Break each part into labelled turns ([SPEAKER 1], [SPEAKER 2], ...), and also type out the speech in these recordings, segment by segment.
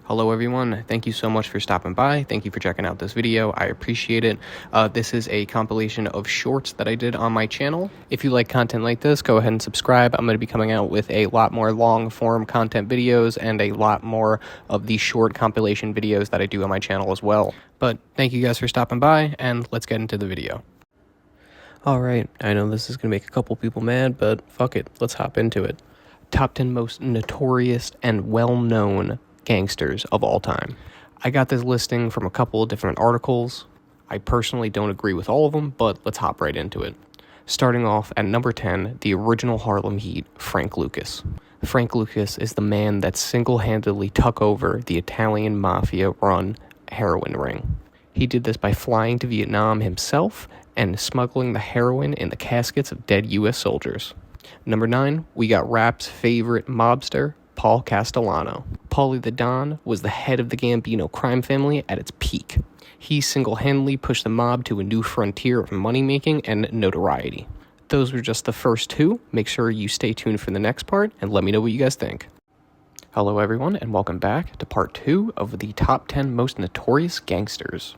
[SPEAKER 1] Hello everyone, thank you so much for stopping by. Thank you for checking out this video. I appreciate it. This is a compilation of shorts that I did on my channel. If you like content like this, go ahead and subscribe. I'm going to be coming out with a lot more long form content videos and a lot more of the short compilation videos that I do on my channel as well. But thank you guys for stopping by, and let's get into the video. Alright, I know this is going to make a couple people mad, but fuck it, let's hop into it. Top 10 most notorious and well-known gangsters of all time. I got this listing from a couple of different articles. I personally don't agree with all of them, but let's hop right into it. Starting off at number 10, the original Harlem Heat, Frank Lucas. Frank Lucas is the man that single-handedly took over the Italian mafia-run heroin ring. He did this by flying to Vietnam himself and smuggling the heroin in the caskets of dead U.S. soldiers. Number 9, we got rap's favorite mobster, Paul Castellano. Paulie the Don was the head of the Gambino crime family at its peak. He single-handedly pushed the mob to a new frontier of money-making and notoriety. Those were just the first two. Make sure you stay tuned for the next part, and let me know what you guys think. Hello everyone, and welcome back to part 2 of the top 10 most notorious gangsters.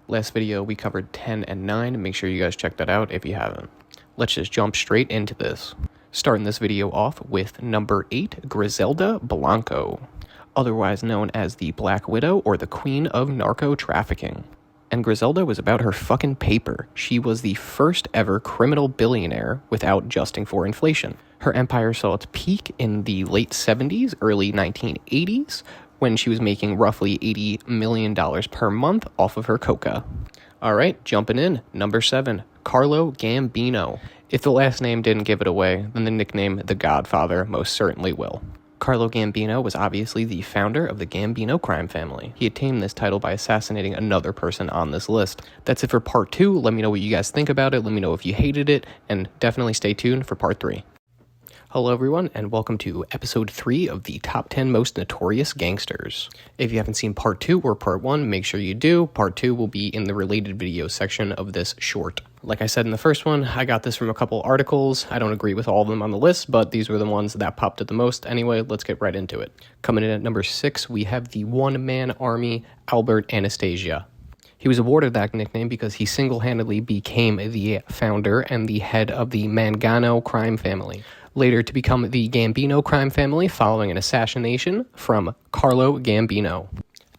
[SPEAKER 1] Last video we covered 10 and 9. Make sure you guys check that out if you haven't. Let's just jump straight into this. Starting this video off with number 8, Griselda Blanco, otherwise known as the Black Widow or the Queen of Narco Trafficking. And Griselda was about her fucking paper. She was the first ever criminal billionaire without adjusting for inflation. Her empire saw its peak in the late 70s, early 1980s, when she was making roughly $80 million per month off of her coca. Alright, jumping in, number 7, Carlo Gambino. If the last name didn't give it away, then the nickname The Godfather most certainly will. Carlo Gambino was obviously the founder of the Gambino crime family. He attained this title by assassinating another person on this list. That's it for part 2. Let me know what you guys think about it. Let me know if you hated it, and definitely stay tuned for part 3. Hello everyone, and welcome to episode 3 of the top 10 most notorious gangsters. If you haven't seen part 2 or part 1, make sure you do. Part 2 will be in the related video section of this short. Like I said in the first one, I got this from a couple articles. I don't agree with all of them on the list, but these were the ones that popped up the most. Anyway, let's get right into it. Coming in at number 6, we have the one-man army, Albert Anastasia. He was awarded that nickname because he single-handedly became the founder and the head of the Mangano crime family, later to become the Gambino crime family following an assassination from Carlo Gambino.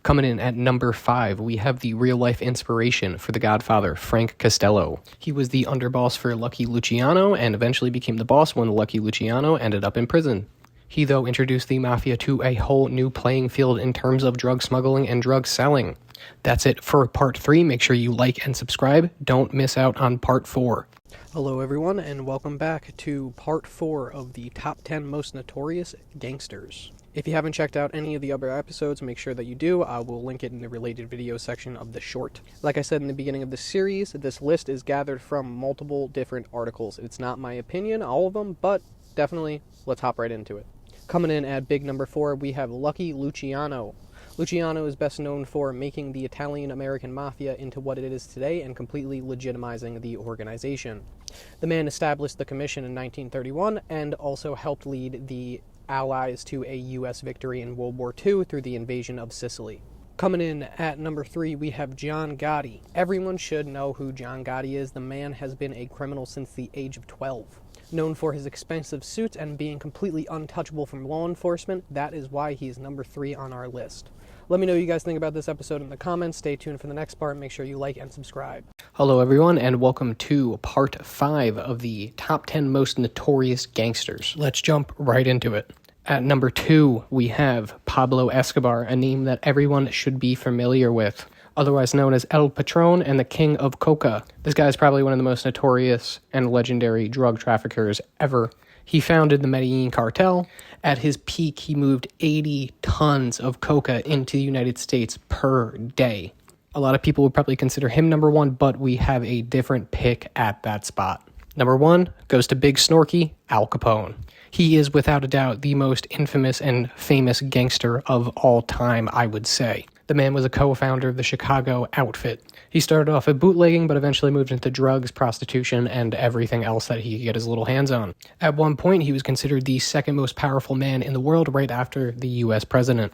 [SPEAKER 1] Coming in at number 5, we have the real-life inspiration for the Godfather, Frank Costello. He was the underboss for Lucky Luciano and eventually became the boss when Lucky Luciano ended up in prison. He, though, introduced the mafia to a whole new playing field in terms of drug smuggling and drug selling. That's it for part 3. Make sure you like and subscribe. Don't miss out on part 4. Hello everyone, and welcome back to part 4 of the top 10 most notorious gangsters. If you haven't checked out any of the other episodes, make sure that you do. I will link it in the related video section of the short. Like I said in the beginning of the series, this list is gathered from multiple different articles. It's not my opinion, all of them, but definitely let's hop right into it. Coming in at big number 4, we have Lucky Luciano. Luciano is best known for making the Italian-American mafia into what it is today and completely legitimizing the organization. The man established the commission in 1931 and also helped lead the Allies to a U.S. victory in World War II through the invasion of Sicily. Coming in at number 3, we have John Gotti. Everyone should know who John Gotti is. The man has been a criminal since the age of 12. Known for his expensive suits and being completely untouchable from law enforcement, that is why he is number 3 on our list. Let me know what you guys think about this episode in the comments. Stay tuned for the next part. Make sure you like and subscribe. Hello everyone, and welcome to part 5 of the top 10 most notorious gangsters. Let's jump right into it. At number 2, we have Pablo Escobar, a name that everyone should be familiar with, otherwise known as El Patron and the King of Coca. This guy is probably one of the most notorious and legendary drug traffickers ever. He founded the Medellin cartel. At his peak, he moved 80 tons of coca into the United States per day. A lot of people would probably consider him number 1, but we have a different pick at that spot. Number 1 goes to Big Snorky, Al Capone. He is without a doubt the most infamous and famous gangster of all time, I would say. The man was a co-founder of the Chicago outfit. He started off at bootlegging, but eventually moved into drugs, prostitution, and everything else that he could get his little hands on. At one point, he was considered the second most powerful man in the world right after the U.S. president.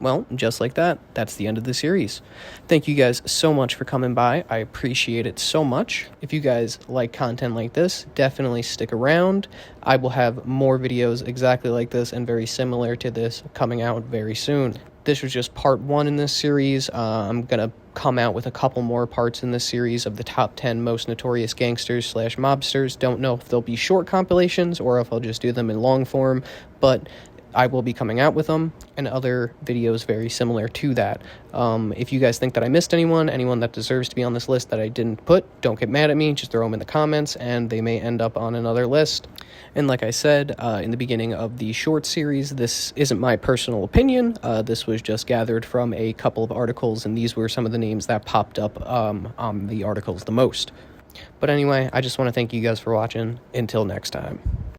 [SPEAKER 1] Well, just like that, that's the end of the series. Thank you guys so much for coming by. I appreciate it so much. If you guys like content like this, definitely stick around. I will have more videos exactly like this and very similar to this coming out very soon. This was just part 1 in this series. I'm going to come out with a couple more parts in this series of the top 10 most notorious gangsters / mobsters. Don't know if they'll be short compilations or if I'll just do them in long form, but I will be coming out with them and other videos very similar to that. If you guys think that I missed anyone that deserves to be on this list that I didn't put, don't get mad at me. Just throw them in the comments and they may end up on another list. And like I said in the beginning of the short series, this isn't my personal opinion. This was just gathered from a couple of articles, and these were some of the names that popped up on the articles the most. But anyway, I just want to thank you guys for watching. Until next time.